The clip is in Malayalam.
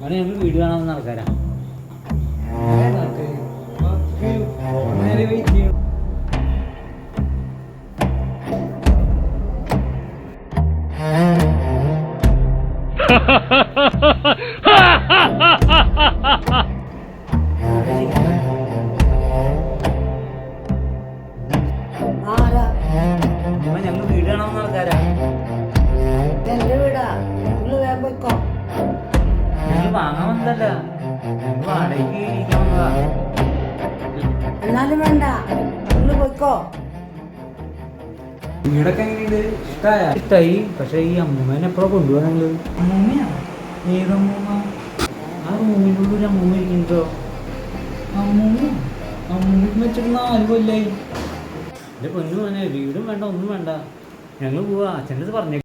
അങ്ങനെ ഞങ്ങൾ വീട് കാണാവുന്ന ആൾക്കാരാ. ഞങ്ങൾ വീട് കാണാവുന്ന ആൾക്കാരാ. എന്റെ വീടാ, നിങ്ങള് വേഗം പോയിക്കോ. ഞങ്ങൾ വാങ്ങാൻ വന്നതല്ല, ഞങ്ങൾ വാടകയ്ക്ക് ഇരിക്കാൻ വന്നതാ. എന്നാലും വേണ്ട, നിങ്ങള് പോയിക്കോ. വീടൊക്കെ എങ്ങനെയുണ്ട്? ഇഷ്ടായി. പക്ഷെ ഈ അമ്മൂമ്മേനെ എപ്പോഴാ കൊണ്ടുപോകാ നിങ്ങള്? അമ്മൂമ്മയാ? ഏതമ്മൂമ്മ? ആ റൂമിൻ്റെ ഉള്ളിൽ ഒരു അമ്മൂമ്മ ഇരിക്കുന്നുണ്ടോ? അമ്മൂമ്മ വെച്ചിട്ട് 4 കൊല്ലായി. എൻ്റെ പൊന്നു മോനെ, വീടും വേണ്ട ഒന്നും വേണ്ട, ഞങ്ങൾ പോവാ. അച്ഛൻ്റെ അടുത്ത് പറഞ്ഞു.